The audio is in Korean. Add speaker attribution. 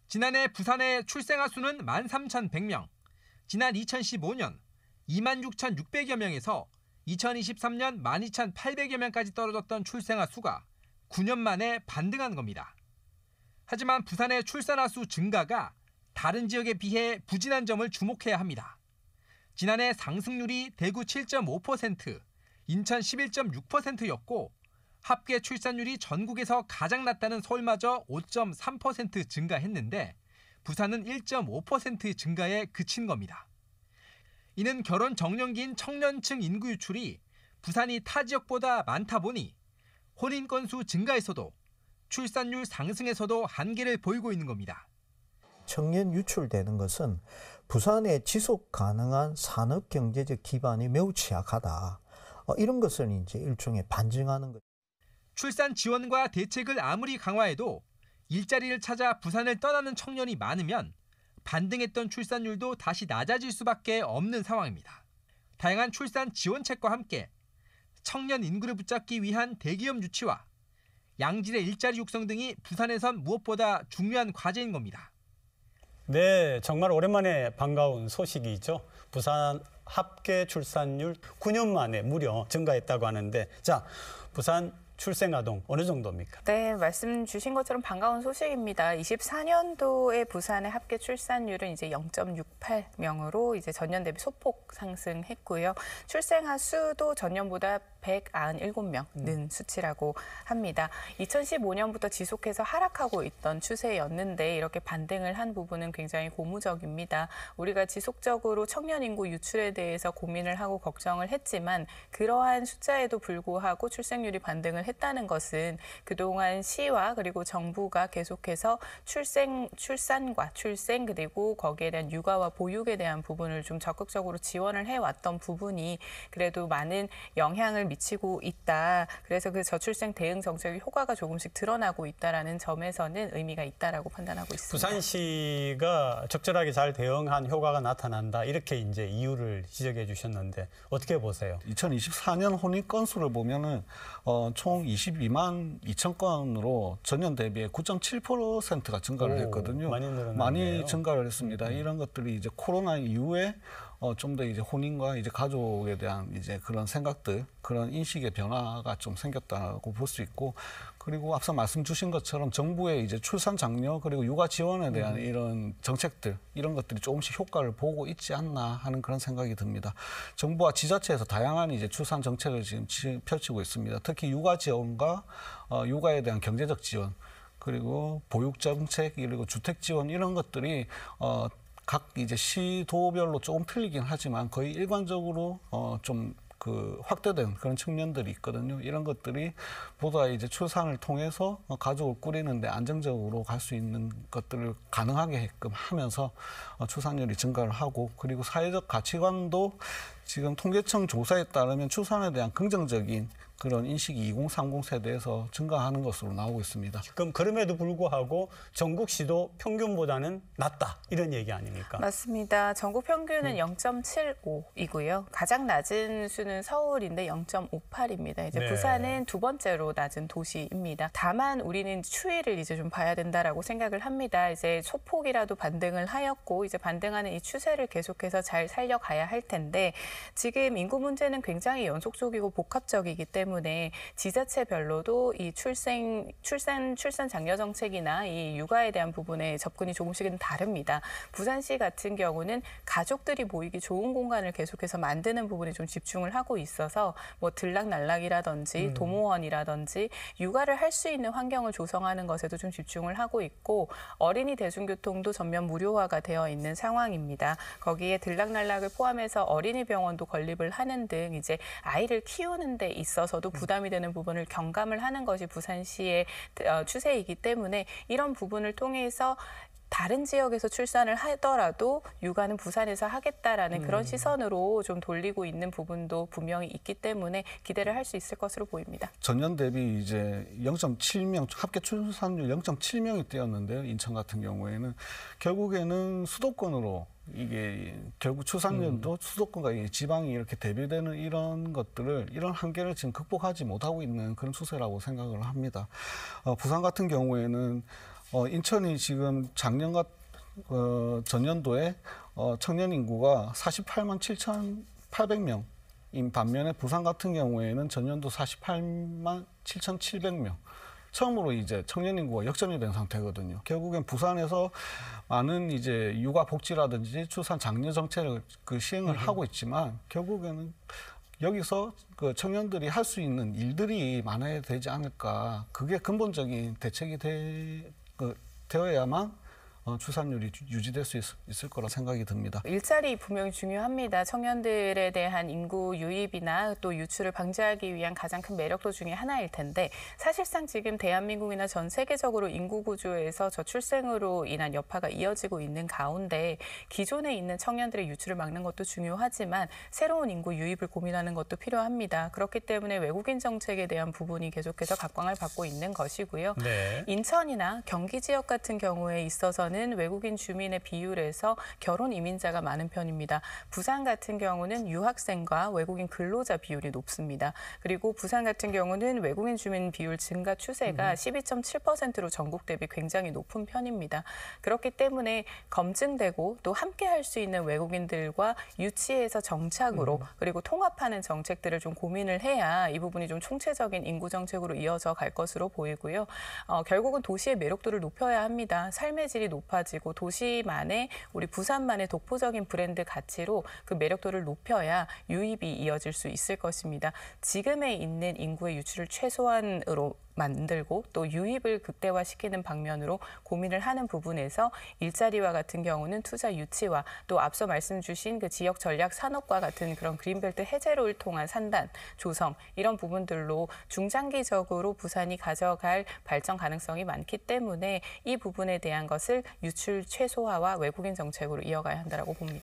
Speaker 1: 지난해 부산의 출생아 수는 13,100명, 지난 2015년 26,600여 명에서 2023년 12,800여 명까지 떨어졌던 출생아 수가 9년 만에 반등한 겁니다. 하지만 부산의 출산아 수 증가가 다른 지역에 비해 부진한 점을 주목해야 합니다. 지난해 상승률이 대구 7.5%, 인천 11.6%였고 합계 출산율이 전국에서 가장 낮다는 서울마저 5.3% 증가했는데 부산은 1.5% 증가에 그친 겁니다. 이는 결혼 정년기인 청년층 인구 유출이 부산이 타 지역보다 많다 보니 혼인 건수 증가에서도 출산율 상승에서도 한계를 보이고 있는 겁니다.
Speaker 2: 청년 유출되는 것은 부산의 지속 가능한 산업 경제적 기반이 매우 취약하다. 이런 것을 이제 일종의 반증하는 것.
Speaker 1: 출산 지원과 대책을 아무리 강화해도 일자리를 찾아 부산을 떠나는 청년이 많으면 반등했던 출산율도 다시 낮아질 수밖에 없는 상황입니다. 다양한 출산 지원책과 함께 청년 인구를 붙잡기 위한 대기업 유치와 양질의 일자리 육성 등이 부산에선 무엇보다 중요한 과제인 겁니다.
Speaker 3: 네, 정말 오랜만에 반가운 소식이죠. 부산 합계 출산율 9년 만에 무려 증가했다고 하는데, 자, 부산 출생아동 어느 정도입니까?
Speaker 4: 네, 말씀 주신 것처럼 반가운 소식입니다. 24년도에 부산의 합계 출산율은 이제 0.68명으로 이제 전년 대비 소폭 상승했고요. 출생아 수도 전년보다 197명 는 수치라고 합니다. 2015년부터 지속해서 하락하고 있던 추세였는데 이렇게 반등을 한 부분은 굉장히 고무적입니다. 우리가 지속적으로 청년 인구 유출에 대해서 고민을 하고 걱정을 했지만 그러한 숫자에도 불구하고 출생률이 반등을 했다는 것은 그동안 시와 그리고 정부가 계속해서 출산과 출생 그리고 거기에 대한 육아와 보육에 대한 부분을 좀 적극적으로 지원을 해왔던 부분이 그래도 많은 영향을 미치고 있다. 그래서 그 저출생 대응 정책의 효과가 조금씩 드러나고 있다라는 점에서는 의미가 있다라고 판단하고 있습니다.
Speaker 3: 부산시가 적절하게 잘 대응한 효과가 나타난다. 이렇게 이제 이유를 지적해 주셨는데 어떻게 보세요?
Speaker 5: 2024년 혼인 건수를 보면은 총 22만 2천 건으로 전년 대비해 9.7%가 증가를 했거든요. 많이 증가를 했습니다. 이런 것들이 이제 코로나 이후에 좀 더 이제 혼인과 이제 가족에 대한 이제 그런 생각들, 그런 인식의 변화가 좀 생겼다고 볼 수 있고, 그리고 앞서 말씀 주신 것처럼 정부의 이제 출산 장려 그리고 육아 지원에 대한 이런 정책들, 이런 것들이 조금씩 효과를 보고 있지 않나 하는 그런 생각이 듭니다. 정부와 지자체에서 다양한 이제 출산 정책을 지금 펼치고 있습니다. 특히 육아 지원과 육아에 대한 경제적 지원, 그리고 보육 정책, 그리고 주택 지원 이런 것들이 각 이제 시도별로 조금 틀리긴 하지만 거의 일관적으로 좀 확대된 그런 측면들이 있거든요. 이런 것들이 보다 이제 출산을 통해서 가족을 꾸리는데 안정적으로 갈 수 있는 것들을 가능하게끔 하면서 출산율이 증가를 하고, 그리고 사회적 가치관도 지금 통계청 조사에 따르면 출산에 대한 긍정적인 그런 인식이 2030 세대에서 증가하는 것으로 나오고 있습니다.
Speaker 3: 그럼 그럼에도 불구하고 전국시도 평균보다는 낮다 이런 얘기 아닙니까?
Speaker 4: 맞습니다. 전국 평균은 0.75이고요. 가장 낮은 수는 서울인데 0.58입니다. 이제
Speaker 3: 네.
Speaker 4: 부산은 두 번째로 낮은 도시입니다. 다만 우리는 추이를 이제 좀 봐야 된다라고 생각을 합니다. 이제 소폭이라도 반등을 하였고 이제 반등하는 이 추세를 계속해서 잘 살려가야 할 텐데 지금 인구 문제는 굉장히 연속적이고 복합적이기 때문에 지자체별로도 이 출산 장려 정책이나 이 육아에 대한 부분에 접근이 조금씩은 다릅니다. 부산시 같은 경우는 가족들이 모이기 좋은 공간을 계속해서 만드는 부분에 좀 집중을 하고 있어서 뭐 들락날락이라든지 도모원이라든지 육아를 할 수 있는 환경을 조성하는 것에도 좀 집중을 하고 있고 어린이 대중교통도 전면 무료화가 되어 있는 상황입니다. 거기에 들락날락을 포함해서 어린이 병원도 건립을 하는 등 이제 아이를 키우는 데 있어서도 부담이 되는 부분을 경감을 하는 것이 부산시의 추세이기 때문에 이런 부분을 통해서 다른 지역에서 출산을 하더라도 육아는 부산에서 하겠다라는 그런 시선으로 좀 돌리고 있는 부분도 분명히 있기 때문에 기대를 할 수 있을 것으로 보입니다.
Speaker 5: 전년 대비 이제 0.7명, 합계 출산율 0.7명이 뛰었는데요. 인천 같은 경우에는 결국에는 수도권으로 이게 결국 출산율도 수도권과 지방이 이렇게 대비되는 이런 것들을, 이런 한계를 지금 극복하지 못하고 있는 그런 추세라고 생각을 합니다. 부산 같은 경우에는 인천이 지금 작년과 전년도에 청년 인구가 48만 7,800명인 반면에 부산 같은 경우에는 전년도 48만 7,700명. 처음으로 이제 청년 인구가 역전이 된 상태거든요. 결국엔 부산에서 많은 이제 육아 복지라든지 출산 장려 정책을 시행을 하고 있지만 결국에는 여기서 그 청년들이 할 수 있는 일들이 많아야 되지 않을까. 그게 근본적인 대책이 되어야만 출산율이 유지될 수 있을 거라 생각이 듭니다.
Speaker 4: 일자리 분명히 중요합니다. 청년들에 대한 인구 유입이나 또 유출을 방지하기 위한 가장 큰 매력도 중에 하나일 텐데 사실상 지금 대한민국이나 전 세계적으로 인구 구조에서 저출생으로 인한 여파가 이어지고 있는 가운데 기존에 있는 청년들의 유출을 막는 것도 중요하지만 새로운 인구 유입을 고민하는 것도 필요합니다. 그렇기 때문에 외국인 정책에 대한 부분이 계속해서 각광을 받고 있는 것이고요.
Speaker 3: 네.
Speaker 4: 인천이나 경기 지역 같은 경우에 있어서는 외국인 주민의 비율에서 결혼 이민자가 많은 편입니다. 부산 같은 경우는 유학생과 외국인 근로자 비율이 높습니다. 그리고 부산 같은 경우는 외국인 주민 비율 증가 추세가 12.7%로 전국 대비 굉장히 높은 편입니다. 그렇기 때문에 검증되고 또 함께 할 수 있는 외국인들과 유치해서 정착으로 그리고 통합하는 정책들을 좀 고민을 해야 이 부분이 좀 총체적인 인구 정책으로 이어져 갈 것으로 보이고요. 결국은 도시의 매력도를 높여야 합니다. 삶의 질이 높아지고 도시만의 우리 부산만의 독보적인 브랜드 가치로 그 매력도를 높여야 유입이 이어질 수 있을 것입니다. 지금에 있는 인구의 유출을 최소한으로 만들고 또 유입을 극대화시키는 방면으로 고민을 하는 부분에서 일자리와 같은 경우는 투자 유치와 또 앞서 말씀 주신 그 지역 전략 산업과 같은 그런 그린벨트 해제를 통한 산단, 조성 이런 부분들로 중장기적으로 부산이 가져갈 발전 가능성이 많기 때문에 이 부분에 대한 것을 유출 최소화와 외국인 정책으로 이어가야 한다고 봅니다.